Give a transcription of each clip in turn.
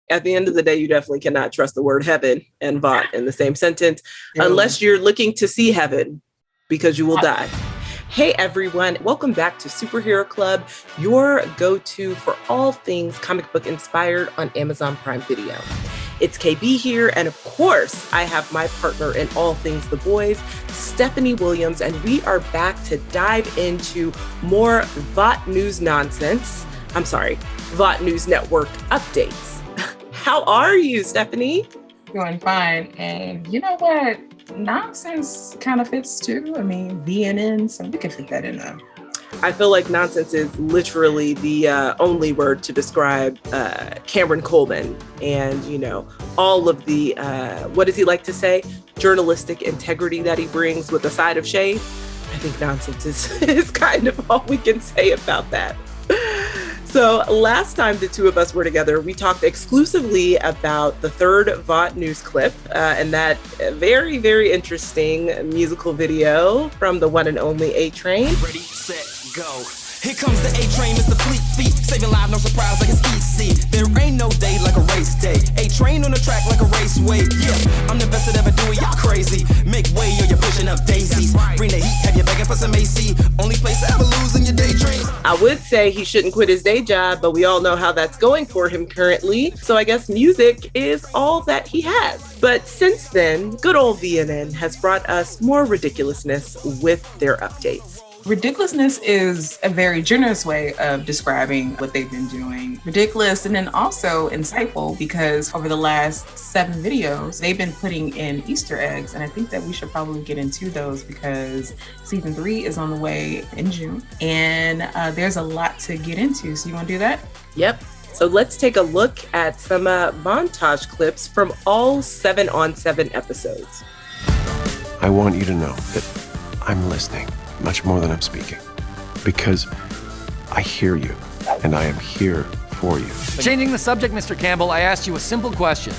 At the end of the day, you definitely cannot trust the word heaven and Vought in the same sentence, unless you're looking to see heaven, because you will die. Hey, everyone. Welcome back to Superhero Club, your go-to for all things comic book inspired on Amazon Prime Video. It's KB here, and of course, I have my partner in all things The Boys, Stephanie Williams, and we are back to dive into more Vought News nonsense. Vought News Network updates. How are you, Stephanie? Doing fine. And you know what? Nonsense kind of fits too. I mean, VNN, so we can fit that in there. I feel like nonsense is literally the only word to describe Cameron Coleman and, you know, all of the, what does he like to say? Journalistic integrity that he brings with a side of shade. I think nonsense is kind of all we can say about that. So last time the two of us were together, we talked exclusively about the third Vought News clip and that very, very interesting musical video from the one and only A-Train. Ready, set, go. Here comes the A-Train, Mr. Fleet Feet. Saving lives, no surprise, like it's easy. There ain't no day like a race day. A-Train on the track like a raceway. Yeah, I'm the best at ever doing, y'all crazy. Make way or you're pushing up daisies. Bring the heat, have you begging for some AC. Only place I ever lose in your daydreams. I would say he shouldn't quit his day job, but we all know how that's going for him currently. So I guess music is all that he has. But since then, good old VNN has brought us more ridiculousness with their updates. Ridiculousness is a very generous way of describing what they've been doing. Ridiculous and then also insightful, because over the last 7 videos, they've been putting in Easter eggs. And I think that we should probably get into those because season 3 is on the way in June. And there's a lot to get into. So you want to do that? Yep. So let's take a look at some montage clips from all 7-on-7 episodes. I want you to know that I'm listening much more than I'm speaking, because I hear you and I am here for you. Changing the subject, Mr. Campbell, I asked you a simple question.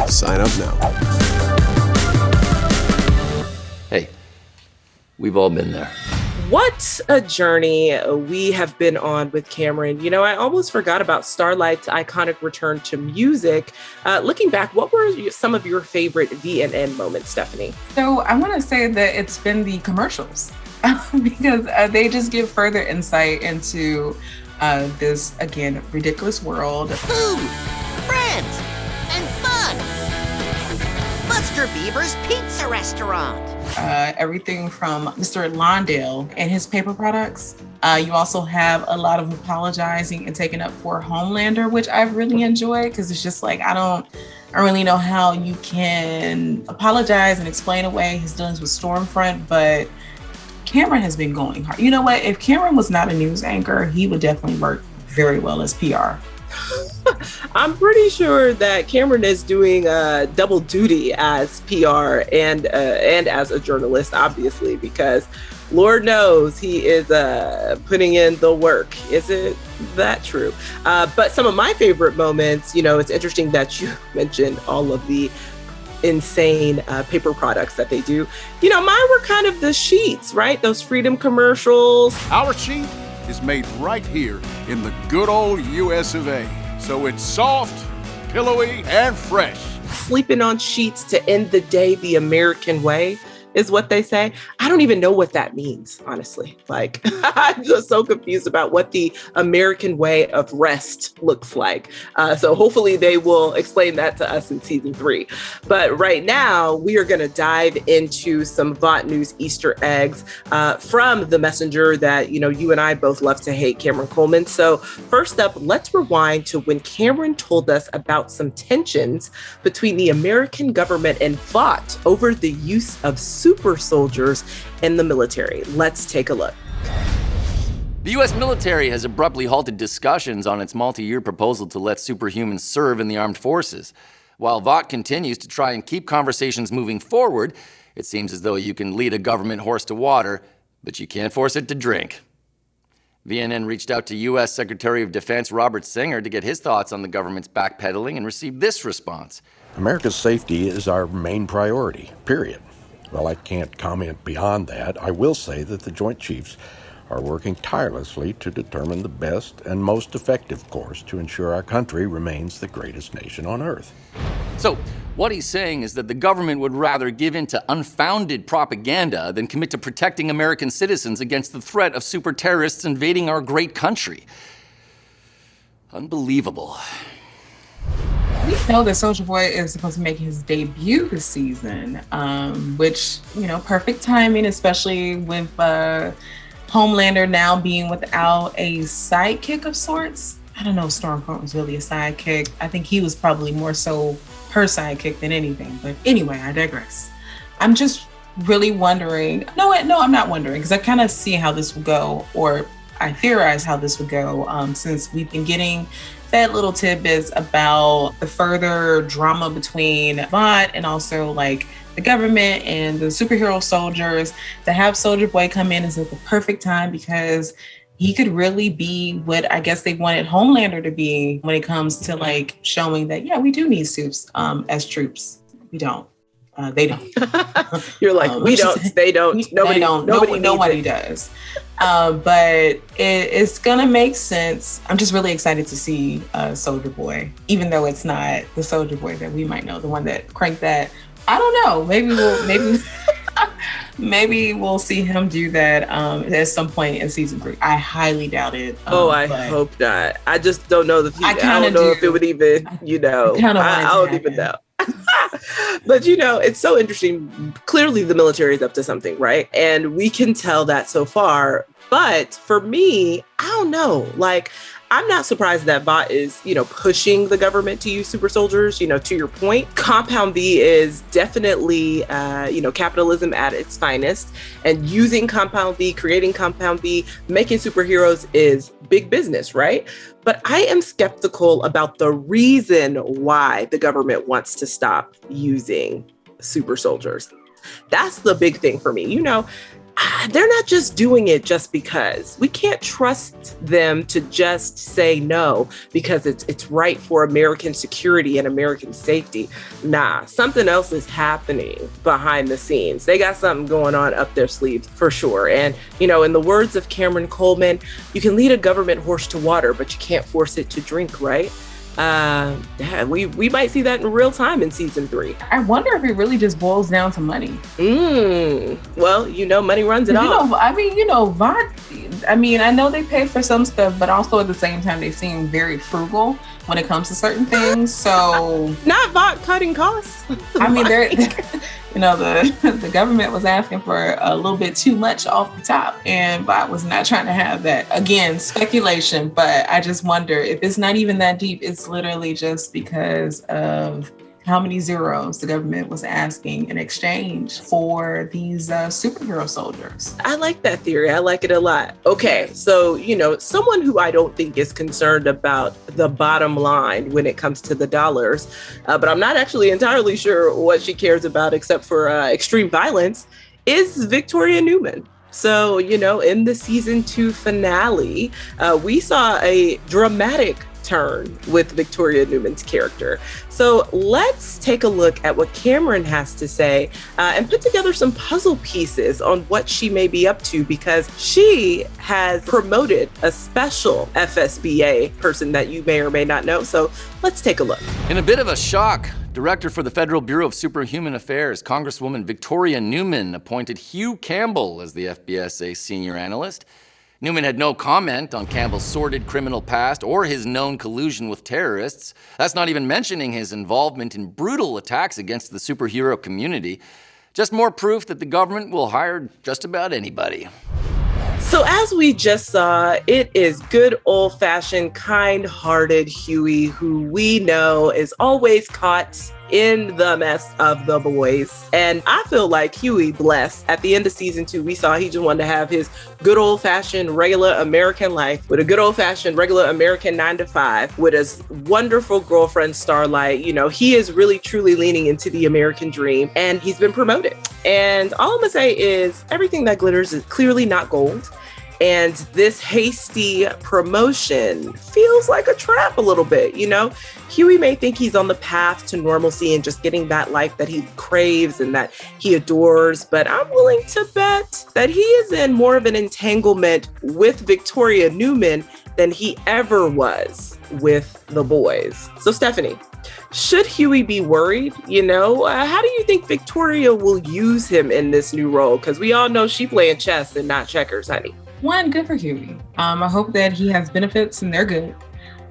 Sign up now. Hey, we've all been there. What a journey we have been on with Cameron. You know, I almost forgot about Starlight's iconic return to music. Looking back, what were some of your favorite VNN moments, Stephanie? So I want to say that it's been the commercials because they just give further insight into this, again, ridiculous world. Food, friends, and fun. Buster Beaver's Pizza Restaurant. Everything from Mr. Lawndale and his paper products. You also have a lot of apologizing and taking up for Homelander, which I've really enjoyed because it's just like, I don't really know how you can apologize and explain away his dealings with Stormfront, but Cameron has been going hard. You know what? If Cameron was not a news anchor, he would definitely work very well as PR. I'm pretty sure that Cameron is doing double duty as PR and as a journalist, obviously, because Lord knows he is putting in the work. Is it that true? But some of my favorite moments, you know, it's interesting that you mentioned all of the insane paper products that they do. You know, mine were kind of the sheets, right? Those Freedom commercials. Our sheet is made right here in the good old US of A. So it's soft, pillowy, and fresh. Sleeping on sheets to end the day the American way is what they say. I don't even know what that means, honestly. Like, I'm just so confused about what the American way of rest looks like. So hopefully they will explain that to us in season 3. But right now, we are going to dive into some Vought News Easter eggs from the messenger that, you know, you and I both love to hate, Cameron Coleman. So first up, let's rewind to when Cameron told us about some tensions between the American government and Vought over the use of super soldiers in the military. Let's take a look. The U.S. military has abruptly halted discussions on its multi-year proposal to let superhumans serve in the armed forces. While Vought continues to try and keep conversations moving forward, it seems as though you can lead a government horse to water, but you can't force it to drink. VNN reached out to U.S. Secretary of Defense Robert Singer to get his thoughts on the government's backpedaling and received this response. America's safety is our main priority, period. Well, I can't comment beyond that. I will say that the Joint Chiefs are working tirelessly to determine the best and most effective course to ensure our country remains the greatest nation on earth. So, what he's saying is that the government would rather give in to unfounded propaganda than commit to protecting American citizens against the threat of super terrorists invading our great country. Unbelievable. We know that Soulja Boy is supposed to make his debut this season, which, perfect timing, especially with Homelander now being without a sidekick of sorts. I don't know if Stormfront was really a sidekick. I think he was probably more so her sidekick than anything. But anyway, I digress. I'm just really wondering. No, I'm not wondering, because I kind of see how this would go, or I theorize how this would go, since we've been getting fed little tidbits about the further drama between Vought and also like the government and the superhero soldiers. To have Soulja Boy come in is at the perfect time, because he could really be what I guess they wanted Homelander to be when it comes to like showing that, yeah, we do need suits as troops. We don't. They don't. You're like, we don't. They don't. Nobody does. But it's gonna make sense. I'm just really excited to see Soulja Boy, even though it's not the Soulja Boy that we might know, the one that cranked that. I don't know. Maybe we'll see him do that at some point in season 3. I highly doubt it. I hope not. I just don't know I don't know if it would even, I don't even know. But it's so interesting. Clearly the military is up to something, right? And we can tell that so far. But for me, I don't know. Like, I'm not surprised that Vought is, pushing the government to use super soldiers, to your point. Compound V is definitely, capitalism at its finest. And using Compound V, creating Compound V, making superheroes is big business, right? But I am skeptical about the reason why the government wants to stop using super soldiers. That's the big thing for me. They're not just doing it just because. We can't trust them to just say no because it's right for American security and American safety. Nah, something else is happening behind the scenes. They got something going on up their sleeves for sure. And, in the words of Cameron Coleman, you can lead a government horse to water, but you can't force it to drink, right? We might see that in real time in season 3. I wonder if it really just boils down to money. Well, money runs it all. Vought, I know they pay for some stuff, but also at the same time, they seem very frugal when it comes to certain things. So not Vought cutting costs. The government was asking for a little bit too much off the top, and Vought was not trying to have that. Again, speculation, but I just wonder if it's not even that deep. It's literally just because of how many zeros the government was asking in exchange for these superhero soldiers. I like that theory. I like it a lot. Okay, so, someone who I don't think is concerned about the bottom line when it comes to the dollars, but I'm not actually entirely sure what she cares about except for extreme violence, is Victoria Neuman. So, in the season 2 finale, we saw a dramatic turn with Victoria Neuman's character. So let's take a look at what Cameron has to say and put together some puzzle pieces on what she may be up to, because she has promoted a special FSBA person that you may or may not know. So let's take a look. In a bit of a shock, Director for the Federal Bureau of Superhuman Affairs, Congresswoman Victoria Neuman appointed Hugh Campbell as the FBSA senior analyst. Neuman had no comment on Campbell's sordid criminal past or his known collusion with terrorists. That's not even mentioning his involvement in brutal attacks against the superhero community. Just more proof that the government will hire just about anybody. So as we just saw, it is good old-fashioned, kind-hearted Hughie, who we know is always caught in the mess of the boys. And I feel like Hughie blessed. At the end of season 2, we saw he just wanted to have his good old-fashioned regular American life with a good old-fashioned regular American 9-to-5 with his wonderful girlfriend Starlight. He is really truly leaning into the American dream, and he's been promoted. And all I'm gonna say is everything that glitters is clearly not gold. And this hasty promotion feels like a trap a little bit, you know? Hughie may think he's on the path to normalcy and just getting that life that he craves and that he adores, but I'm willing to bet that he is in more of an entanglement with Victoria Neuman than he ever was with the boys. So Stephanie, should Hughie be worried? You know, how do you think Victoria will use him in this new role? Because we all know she's playing chess and not checkers, honey. One, good for Hughie. I hope that he has benefits and they're good.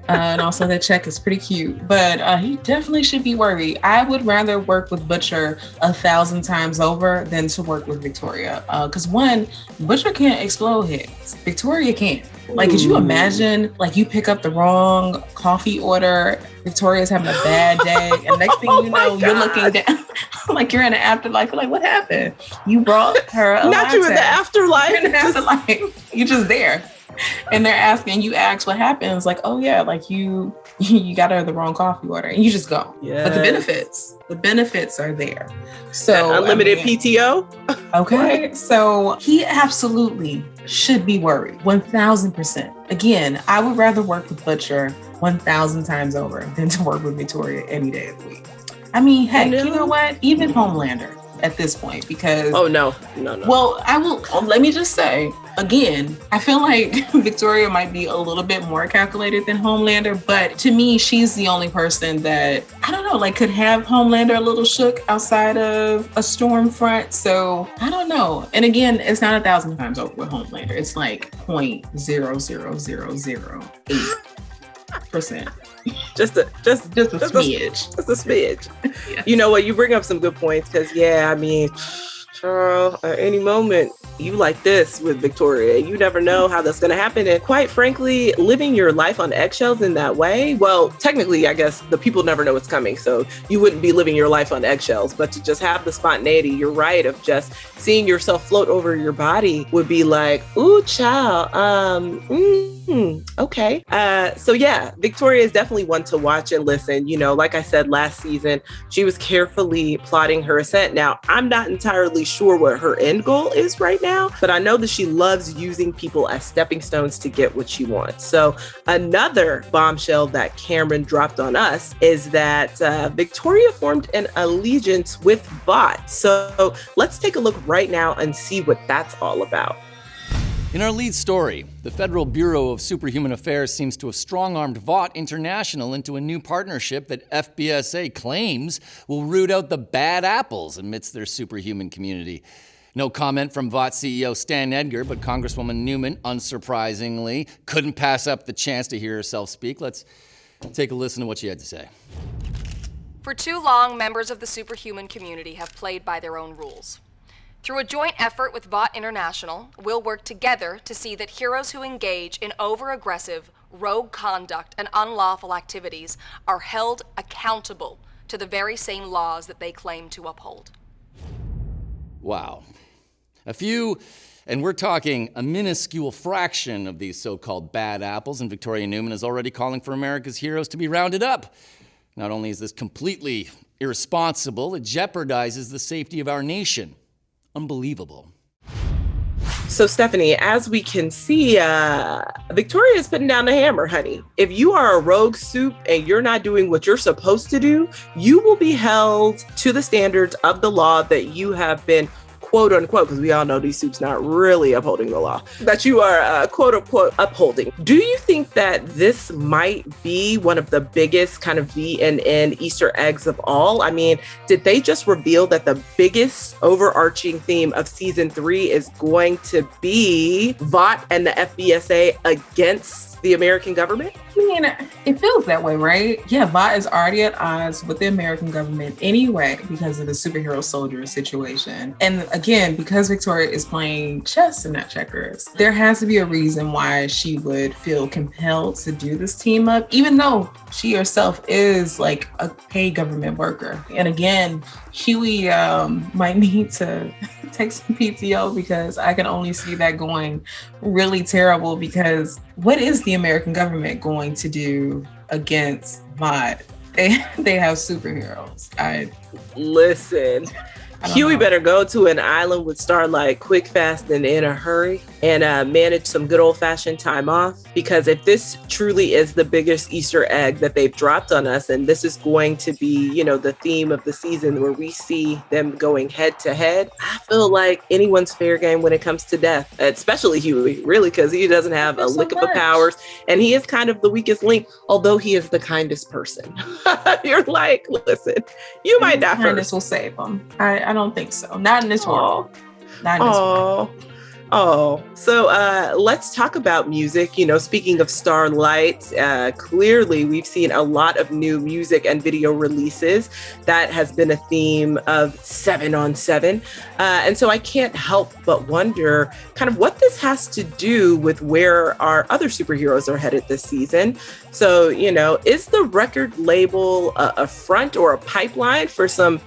And also that check is pretty cute, but he definitely should be worried. I would rather work with Butcher 1,000 times over than to work with Victoria. Because one, Butcher can't explode heads. Victoria can't. Like, could you imagine, like, you pick up the wrong coffee order, Victoria's having a bad day, and next thing you know, you're looking down, like you're in the afterlife. You're like, what happened? You brought her a Not latte. you in the afterlife. You're in the afterlife. You're just there. And they're asking, you ask what happens, like, oh yeah, like you got her the wrong coffee order, and you just go. Yes. But the benefits are there. So unlimited PTO. Okay, so he absolutely should be worried, 1,000%. Again, I would rather work with Butcher 1,000 times over than to work with Victoria any day of the week. I mean, heck, you know what? Even Homelander at this point, because no. Well, let me just say again, I feel like Victoria might be a little bit more calculated than Homelander, but to me, she's the only person that, I don't know, like could have Homelander a little shook outside of a Stormfront. So I don't know. And again, it's not 1,000 times over with Homelander. It's like 0.00008%. Just a smidge. Just a smidge. Yes. You know what? You bring up some good points because, yeah, I mean, Charles, at any moment, you like this with Victoria. You never know how that's going to happen. And quite frankly, living your life on eggshells in that way, well, technically, I guess the people never know what's coming. So you wouldn't be living your life on eggshells, but to just have the spontaneity, you're right, of just seeing yourself float over your body would be like, ooh, child, okay. So yeah, Victoria is definitely one to watch and listen. You know, like I said, last season, she was carefully plotting her ascent. Now, I'm not entirely sure what her end goal is right now, but I know that she loves using people as stepping stones to get what she wants. So another bombshell that Cameron dropped on us is that Victoria formed an allegiance with Vought. So let's take a look right now and see what that's all about. In our lead story, the Federal Bureau of Superhuman Affairs seems to have strong-armed Vought International into a new partnership that FBSA claims will root out the bad apples amidst their superhuman community. No comment from Vought CEO Stan Edgar, but Congresswoman Neuman, unsurprisingly, couldn't pass up the chance to hear herself speak. Let's take a listen to what she had to say. For too long, members of the superhuman community have played by their own rules. Through a joint effort with Vought International, we'll work together to see that heroes who engage in over-aggressive, rogue conduct and unlawful activities are held accountable to the very same laws that they claim to uphold. Wow. A few, and we're talking a minuscule fraction of these so-called bad apples, and Victoria Neuman is already calling for America's heroes to be rounded up. Not only is this completely irresponsible, it jeopardizes the safety of our nation. Unbelievable. So Stephanie, as we can see, Victoria is putting down the hammer, honey. If you are a rogue soup and you're not doing what you're supposed to do, you will be held to the standards of the law that you have been, quote unquote, because we all know these soups not really upholding the law, that you are quote unquote upholding. Do you think that this might be one of the biggest kind of VNN Easter eggs of all? I mean, did they just reveal that the biggest overarching theme of season 3 is going to be Vought and the FBSA against the American government? I mean, it feels that way, right? Yeah, Vought is already at odds with the American government anyway because of the superhero soldier situation. And again, because Victoria is playing chess and not checkers, there has to be a reason why she would feel compelled to do this team up, even though she herself is like a paid government worker. And again, Hughie might need to take some PTO because I can only see that going really terrible, because what is the American government going to do against Vought? They have superheroes. Listen, Hughie better go to an island with Starlight quick, fast, and in a hurry and manage some good old-fashioned time off. Because if this truly is the biggest Easter egg that they've dropped on us, and this is going to be, you know, the theme of the season where we see them going head to head, I feel like anyone's fair game when it comes to death, especially Hughie, really, because he doesn't have a lick of the powers, and he is kind of the weakest link, although he is the kindest person. You're like, listen, you might die first. Kindness will save him. I don't think so. Not in this world. Not in this world. Oh, so let's talk about music. You know, speaking of Starlight, clearly we've seen a lot of new music and video releases. That has been a theme of 7 on 7. And so I can't help but wonder kind of what this has to do with where our other superheroes are headed this season. So, you know, is the record label a front or a pipeline for some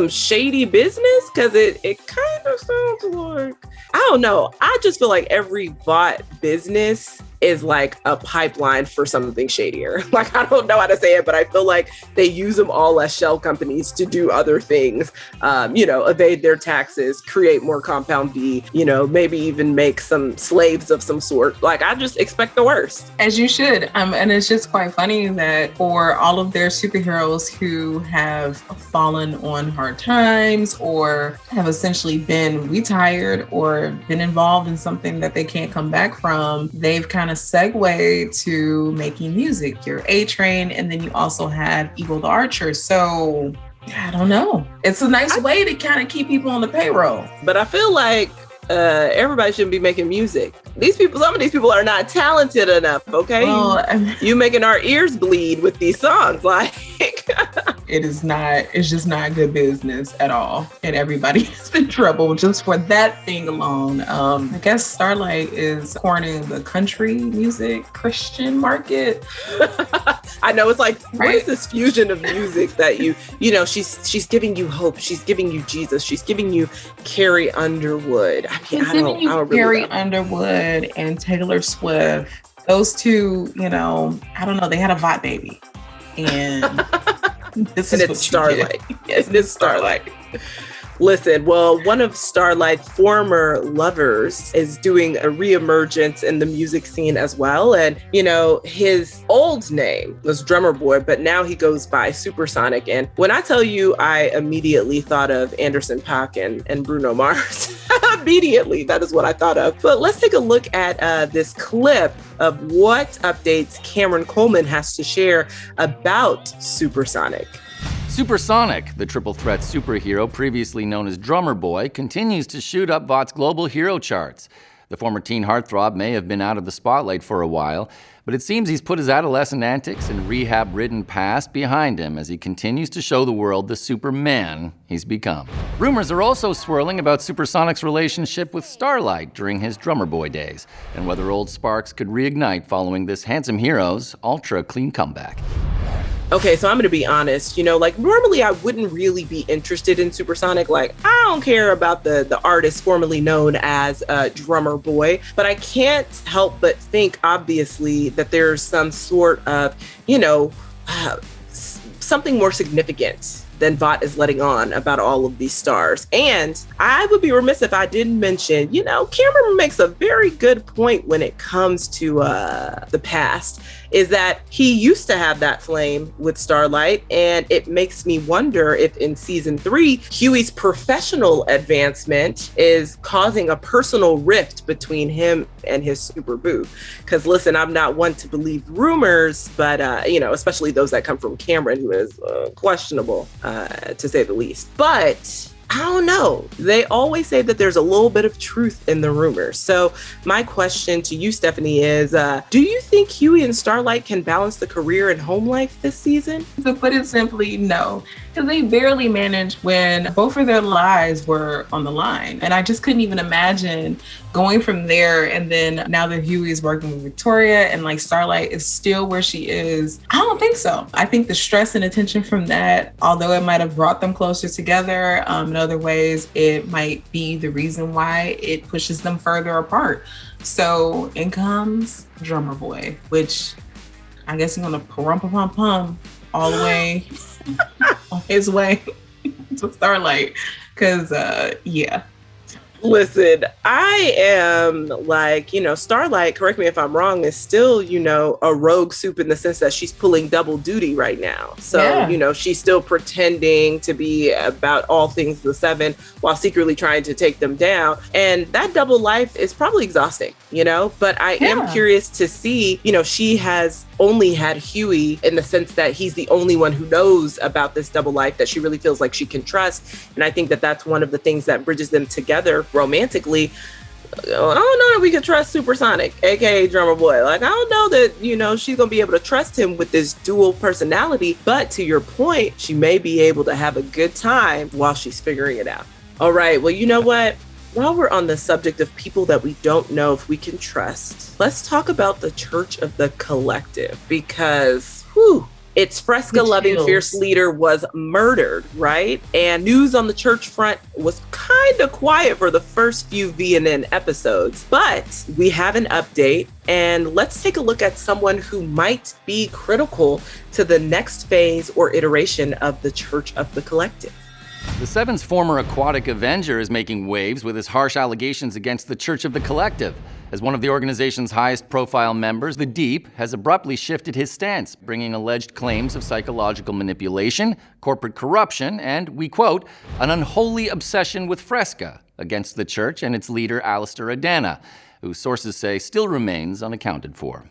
shady business? Because it kind of sounds like, I don't know. I just feel like every Vought business is like a pipeline for something shadier. Like, I don't know how to say it, but I feel like they use them all as shell companies to do other things, you know, evade their taxes, create more Compound V, you know, maybe even make some slaves of some sort. Like, I just expect the worst. As you should. And it's just quite funny that for all of their superheroes who have fallen on hard times or have essentially been retired or been involved in something that they can't come back from, they've kind of segue to making music. Your A-Train, and then you also have Eagle the Archer. So I don't know. It's a nice way to kind of keep people on the payroll. But I feel like everybody shouldn't be making music. Some of these people are not talented enough, okay? Well, you making our ears bleed with these songs. Like, it's just not good business at all. And everybody is in trouble just for that thing alone. I guess Starlight is cornering the country music Christian market. I know, it's like, right? What is this fusion of music that you know, she's giving you hope. She's giving you Jesus. She's giving you Carrie Underwood. I mean, I don't really Carrie know. Underwood and Taylor Swift. Those two, you know, I don't know. They had a Vought baby. And this is it's Starlight. Yes, it's Starlight. Listen, well, one of Starlight's former lovers is doing a reemergence in the music scene as well. And, you know, his old name was Drummer Boy, but now he goes by Supersonic. And when I tell you, I immediately thought of Anderson .Paak and Bruno Mars. Immediately, that is what I thought of. But let's take a look at this clip of what updates Cameron Coleman has to share about Supersonic. Supersonic, the triple threat superhero previously known as Drummer Boy, continues to shoot up Vought's global hero charts. The former teen heartthrob may have been out of the spotlight for a while, but it seems he's put his adolescent antics and rehab-ridden past behind him as he continues to show the world the Superman he's become. Rumors are also swirling about Supersonic's relationship with Starlight during his Drummer Boy days, and whether old sparks could reignite following this handsome hero's ultra-clean comeback. Okay, so I'm going to be honest, you know, like normally I wouldn't really be interested in Supersonic. Like, I don't care about the artist formerly known as Drummer Boy, but I can't help but think, obviously, that there's some sort of, you know, something more significant than Vought is letting on about all of these stars. And I would be remiss if I didn't mention, you know, Cameron makes a very good point when it comes to the past, is that he used to have that flame with Starlight. And it makes me wonder if in season 3, Hughie's professional advancement is causing a personal rift between him and his super boo. Because listen, I'm not one to believe rumors, but, you know, especially those that come from Cameron, who is questionable, to say the least. But I don't know. They always say that there's a little bit of truth in the rumors. So my question to you, Stephanie, is do you think Hughie and Starlight can balance the career and home life this season? To put it simply, no. Because they barely managed when both of their lives were on the line. And I just couldn't even imagine going from there. And then now that Hughie is working with Victoria and like Starlight is still where she is, I don't think so. I think the stress and attention from that, although it might have brought them closer together, in other ways, it might be the reason why it pushes them further apart. So in comes Drummer Boy, which I guess he's gonna pum all the way on his way to Starlight. Cause yeah. Listen, I am like, Starlight, correct me if I'm wrong, is still, a rogue soup in the sense that she's pulling double duty right now. So, she's still pretending to be about all things the Seven while secretly trying to take them down. And that double life is probably exhausting, but I am curious to see, she has only had Hughie in the sense that he's the only one who knows about this double life that she really feels like she can trust. And I think that that's one of the things that bridges them together romantically. I don't know that we can trust Supersonic, aka Drummer Boy. Like, I don't know that, she's gonna be able to trust him with this dual personality. But to your point, she may be able to have a good time while she's figuring it out. All right, well, you know what? While we're on the subject of people that we don't know if we can trust, let's talk about the Church of the Collective, because its Fresca-loving fierce leader was murdered, right? And news on the church front was kind of quiet for the first few VNN episodes. But we have an update, and let's take a look at someone who might be critical to the next phase or iteration of the Church of the Collective. The Seven's former aquatic Avenger is making waves with his harsh allegations against the Church of the Collective. As one of the organization's highest profile members, the Deep has abruptly shifted his stance, bringing alleged claims of psychological manipulation, corporate corruption, and, we quote, an unholy obsession with Fresca against the church and its leader, Alistair Adana, who sources say still remains unaccounted for.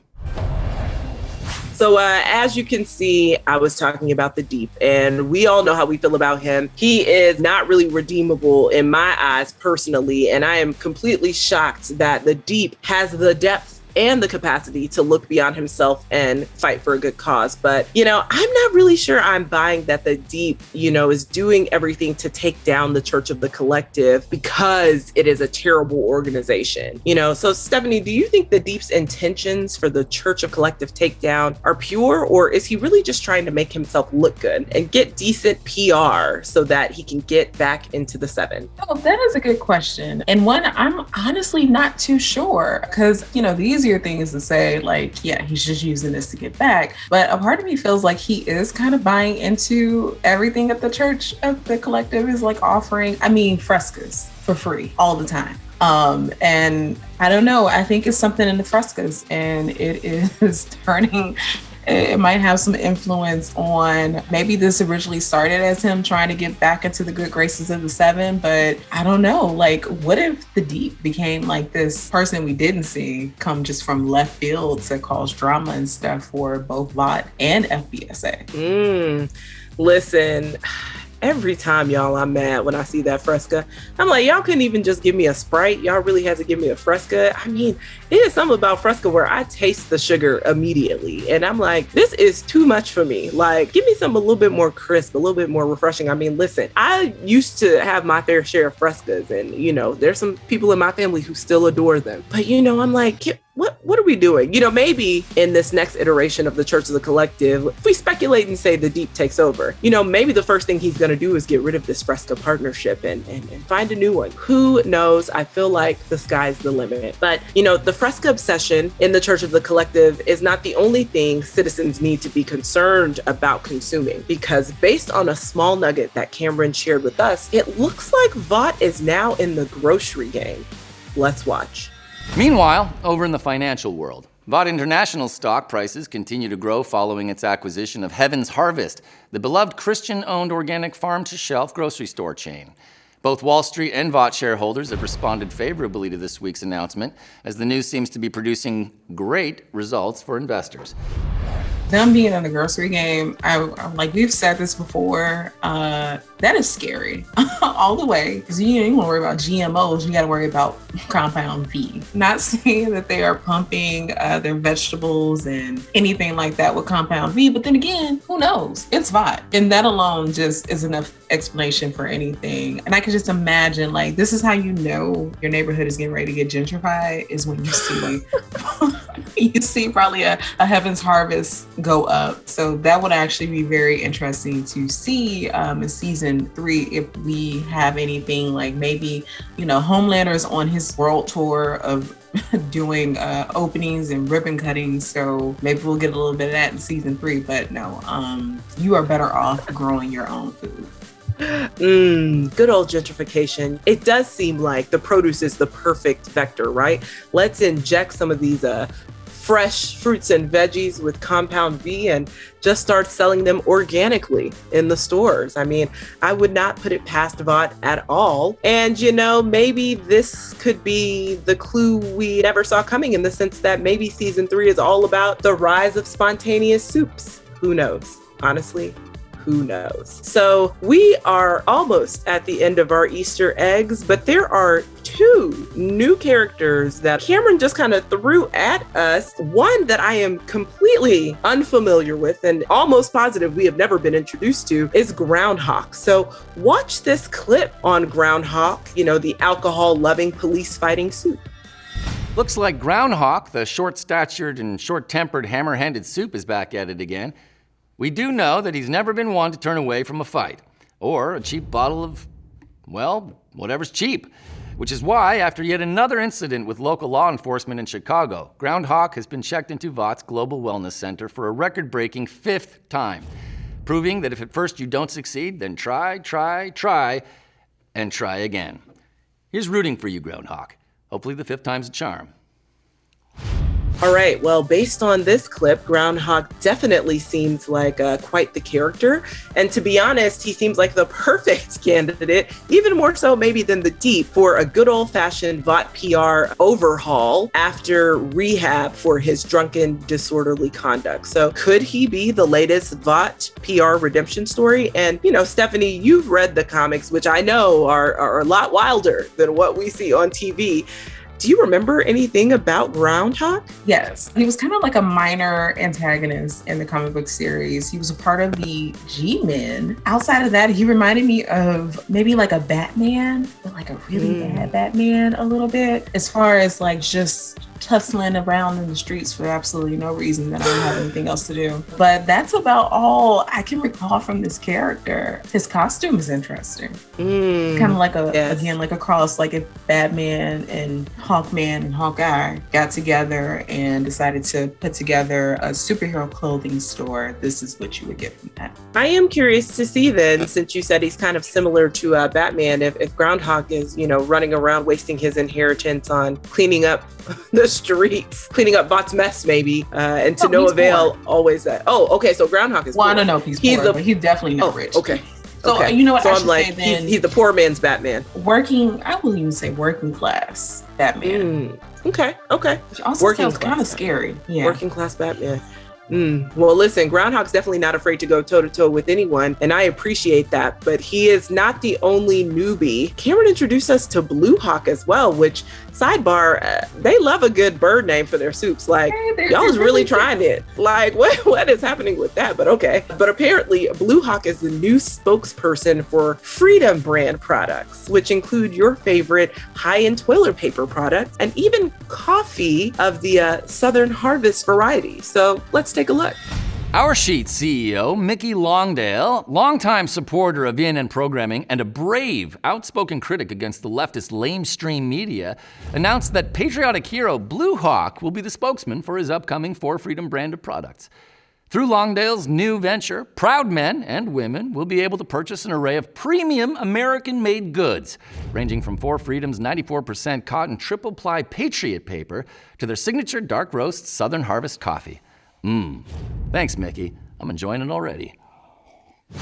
So as you can see, I was talking about the Deep, and we all know how we feel about him. He is not really redeemable in my eyes personally, and I am completely shocked that the Deep has the depth and the capacity to look beyond himself and fight for a good cause. But, I'm not really sure I'm buying that the Deep, is doing everything to take down the Church of the Collective because it is a terrible organization. So Stephanie, do you think the Deep's intentions for the Church of Collective takedown are pure, or is he really just trying to make himself look good and get decent PR so that he can get back into the Seven? Oh, that is a good question. And one I'm honestly not too sure, because, the easier thing is to say, like, yeah, he's just using this to get back. But a part of me feels like he is kind of buying into everything that the Church of the Collective is like offering. I mean, frescas for free all the time. And I don't know, I think it's something in the frescas, and it is turning. It might have some influence on, maybe this originally started as him trying to get back into the good graces of the Seven, but I don't know, like, what if the Deep became like this person we didn't see come just from left field to cause drama and stuff for both Vought and FBSA? Listen, every time, y'all, I'm mad when I see that Fresca. I'm like, y'all couldn't even just give me a Sprite. Y'all really had to give me a Fresca. I mean, it is something about Fresca where I taste the sugar immediately. And I'm like, this is too much for me. Like, give me something a little bit more crisp, a little bit more refreshing. I mean, listen, I used to have my fair share of Frescas, and, there's some people in my family who still adore them. But, I'm like, what are we doing? Maybe in this next iteration of the Church of the Collective, if we speculate and say the Deep takes over, maybe the first thing he's going to do is get rid of this Fresca partnership and find a new one. Who knows? I feel like the sky's the limit. But, the Fresca obsession in the Church of the Collective is not the only thing citizens need to be concerned about consuming, because based on a small nugget that Cameron shared with us, it looks like Vought is now in the grocery game. Let's watch. Meanwhile, over in the financial world, Vought International stock prices continue to grow following its acquisition of Heaven's Harvest, the beloved Christian-owned organic farm-to-shelf grocery store chain. Both Wall Street and Vought shareholders have responded favorably to this week's announcement, as the news seems to be producing great results for investors. Them being in the grocery game, I'm like, we've said this before, that is scary all the way. Because you ain't want to worry about GMOs, you got to worry about compound V. Not saying that they are pumping their vegetables and anything like that with compound V, but then again, who knows? It's Vought. And that alone just is enough explanation for anything. And I can just imagine, like, this is how you know your neighborhood is getting ready to get gentrified, is when you see you see probably a Heaven's Harvest go up. So that would actually be very interesting to see in season 3, if we have anything like, maybe, Homelander is on his world tour of doing openings and ribbon cuttings, so maybe we'll get a little bit of that in season 3. But no, you are better off growing your own food. Good old gentrification. It does seem like the produce is the perfect vector, right? Let's inject some of these fresh fruits and veggies with compound V and just start selling them organically in the stores. I mean, I would not put it past Vought at all. And, maybe this could be the clue we never saw coming, in the sense that maybe season 3 is all about the rise of spontaneous soups. Who knows? Honestly, who knows? So we are almost at the end of our Easter eggs, but there are 2 new characters that Cameron just kind of threw at us. One that I am completely unfamiliar with and almost positive we have never been introduced to is Groundhog. So watch this clip on Groundhog, the alcohol-loving police-fighting soup. Looks like Groundhog, the short-statured and short-tempered hammer-handed soup, is back at it again. We do know that he's never been one to turn away from a fight or a cheap bottle of, whatever's cheap. Which is why, after yet another incident with local law enforcement in Chicago, Groundhog has been checked into Vought's Global Wellness Center for a record-breaking 5th time, proving that if at first you don't succeed, then try, and try again. Here's rooting for you, Groundhog. Hopefully the 5th time's a charm. All right, well, based on this clip, Groundhog definitely seems like quite the character. And to be honest, he seems like the perfect candidate, even more so maybe than the Deep, for a good old-fashioned Vought PR overhaul after rehab for his drunken, disorderly conduct. So could he be the latest Vought PR redemption story? And, Stephanie, you've read the comics, which I know are a lot wilder than what we see on TV. Do you remember anything about Groundhog? Yes. He was kind of like a minor antagonist in the comic book series. He was a part of the G-Men. Outside of that, he reminded me of maybe like a Batman, but like a really bad Batman a little bit. As far as like just tussling around in the streets for absolutely no reason that I don't have anything else to do. But that's about all I can recall from this character. His costume is interesting. Kind of like again, like a cross, like if Batman and Hawkman and Hawkeye got together and decided to put together a superhero clothing store, this is what you would get from that. I am curious to see then, since you said he's kind of similar to Batman, if Groundhog is, running around wasting his inheritance on cleaning up the streets, cleaning up Vought's mess maybe, and to no avail, poor. Always that. Oh, okay, so Groundhog is poor. I don't know if he's poor, but he's definitely not rich. Okay. So you know what? So I I'm like, say then, he's the poor man's Batman. I wouldn't even say working class Batman. Okay. Which also working sounds kind of scary. Yeah. Working class Batman. Well, listen, Groundhog's definitely not afraid to go toe-to-toe with anyone, and I appreciate that, but he is not the only newbie. Cameron introduced us to Blue Hawk as well, which, sidebar, they love a good bird name for their soups. Like, y'all is really trying it. Like, what is happening with that? But okay. But apparently, Blue Hawk is the new spokesperson for Freedom brand products, which include your favorite high-end toilet paper products, and even coffee of the Southern Harvest variety. So let's take a look. Our Sheet CEO, Mickey Longdale, longtime supporter of in and programming and a brave, outspoken critic against the leftist lamestream media, announced that patriotic hero Blue Hawk will be the spokesman for his upcoming For Freedom brand of products. Through Longdale's new venture, proud men and women will be able to purchase an array of premium American-made goods, ranging from For Freedom's 94% cotton triple-ply Patriot paper to their signature dark roast Southern Harvest coffee. Thanks, Mickey. I'm enjoying it already.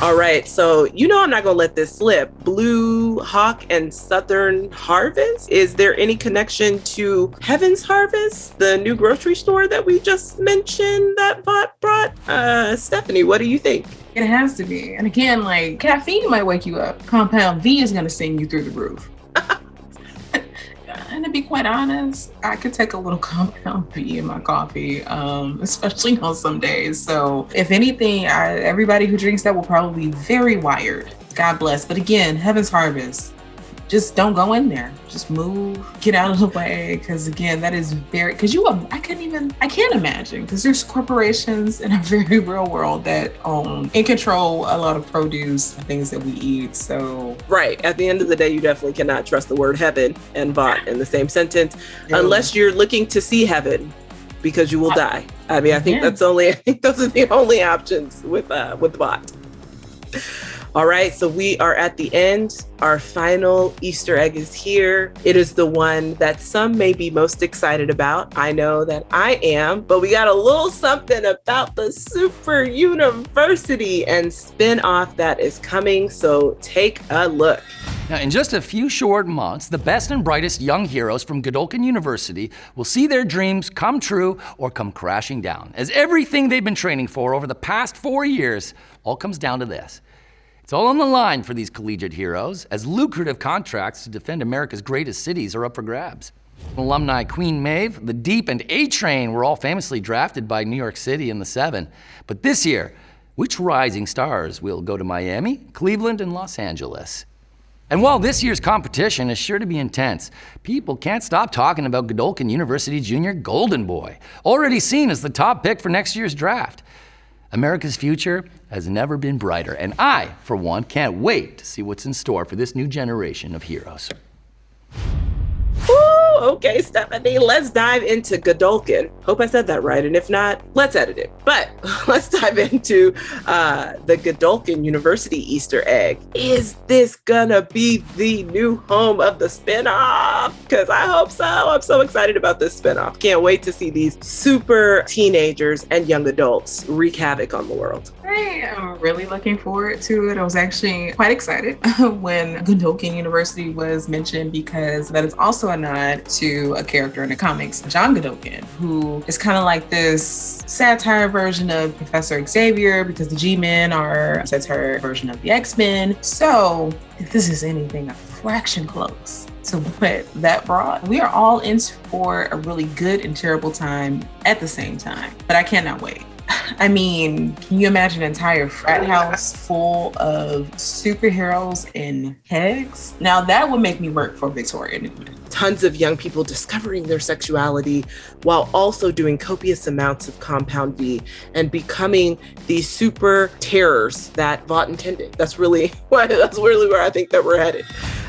All right, so I'm not gonna let this slip. Blue Hawk and Southern Harvest? Is there any connection to Heaven's Harvest, the new grocery store that we just mentioned that Vought brought? Stephanie, what do you think? It has to be. And again, like, caffeine might wake you up. Compound V is gonna send you through the roof. And to be quite honest, I could take a little compound V in my coffee, especially on some days. So if anything, everybody who drinks that will probably be very wired. God bless. But again, Heaven's Harvest, just don't go in there. Just move, get out of the way. Because again, that is I can't imagine, because there's corporations in a very real world that own and control a lot of produce and things that we eat. So right, at the end of the day, you definitely cannot trust the word heaven and Vought in the same sentence, unless you're looking to see heaven, because you will die. I mean, I think those are the only options with Vought. All right, so we are at the end. Our final Easter egg is here. It is the one that some may be most excited about. I know that I am, but we got a little something about the Super University and spin-off that is coming, so take a look. Now, in just a few short months, the best and brightest young heroes from Godolkin University will see their dreams come true or come crashing down, as everything they've been training for over the past 4 years all comes down to this. It's all on the line for these collegiate heroes, as lucrative contracts to defend America's greatest cities are up for grabs. Alumni Queen Maeve, the Deep, and A-Train were all famously drafted by New York City in the 7. But this year, which rising stars will go to Miami, Cleveland, and Los Angeles? And while this year's competition is sure to be intense, people can't stop talking about Godolkin University Junior Golden Boy, already seen as the top pick for next year's draft. America's future has never been brighter, and I, for one, can't wait to see what's in store for this new generation of heroes. Okay, Stephanie, let's dive into Godolkin. Hope I said that right, and if not, let's edit it. But let's dive into the Godolkin University Easter egg. Is this gonna be the new home of the spinoff? Because I hope so. I'm so excited about this spinoff. Can't wait to see these super teenagers and young adults wreak havoc on the world. I am really looking forward to it. I was actually quite excited when Godolkin University was mentioned, because that is also a nod to a character in the comics, John Godolkin, who is kind of like this satire version of Professor Xavier, because the G-Men are a satire version of the X-Men. So if this is anything a fraction close to what that brought, we are all in for a really good and terrible time at the same time. But I cannot wait. I mean, can you imagine an entire frat house full of superheroes and kegs? Now that would make me work for Victoria Neuman. Tons of young people discovering their sexuality while also doing copious amounts of Compound V and becoming the super terrors that Vought intended. That's really where I think that we're headed.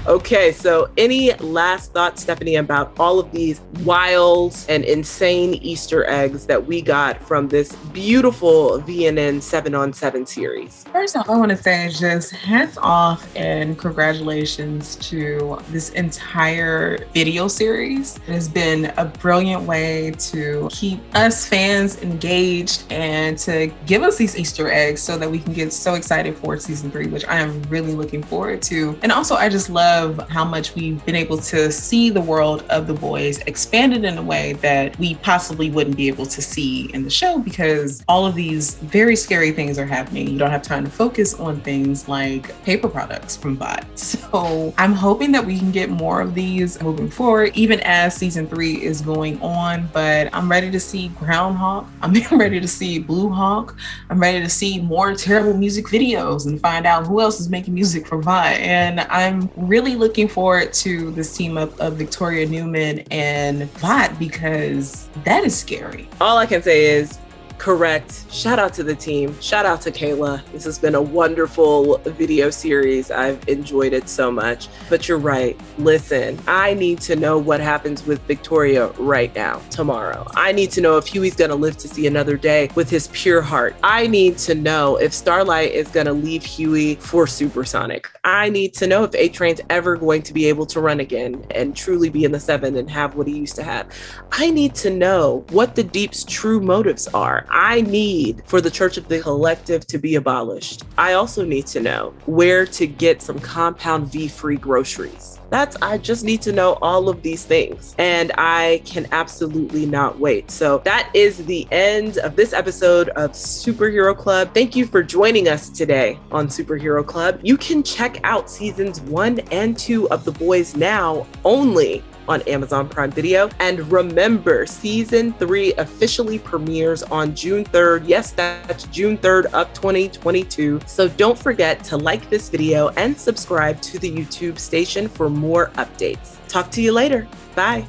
Okay, so any last thoughts, Stephanie, about all of these wild and insane Easter eggs that we got from this beautiful VNN 7-on-7 series? First off, I want to say just hats off and congratulations to this entire video series. It has been a brilliant way to keep us fans engaged and to give us these Easter eggs so that we can get so excited for season 3, which I am really looking forward to. And also, I just love how much we've been able to see the world of the boys expanded in a way that we possibly wouldn't be able to see in the show, because all of these very scary things are happening. You don't have time to focus on things like paper products from Vought. So I'm hoping that we can get more of these moving forward, even as season 3 is going on. But I'm ready to see Groundhawk. I'm ready to see Blue Hawk. I'm ready to see more terrible music videos and find out who else is making music for Vought. And I'm really looking forward to this team up of Victoria Neuman and Vought, because that is scary. All I can say is correct. Shout out to the team. Shout out to Kayla. This has been a wonderful video series. I've enjoyed it so much. But you're right. Listen, I need to know what happens with Victoria right now, tomorrow. I need to know if Hughie's going to live to see another day with his pure heart. I need to know if Starlight is going to leave Hughie for Supersonic. I need to know if A-Train's ever going to be able to run again and truly be in the 7 and have what he used to have. I need to know what the Deep's true motives are. I need for the Church of the Collective to be abolished. I also need to know where to get some Compound V free groceries. I just need to know all of these things, and I can absolutely not wait. So that is the end of this episode of Superhero Club. Thank you for joining us today on Superhero Club. You can check out seasons 1 and 2 of The Boys now only on Amazon Prime Video. And remember, season 3 officially premieres on June 3rd. Yes, that's June 3rd of 2022. So don't forget to like this video and subscribe to the YouTube station for more updates. Talk to you later. Bye.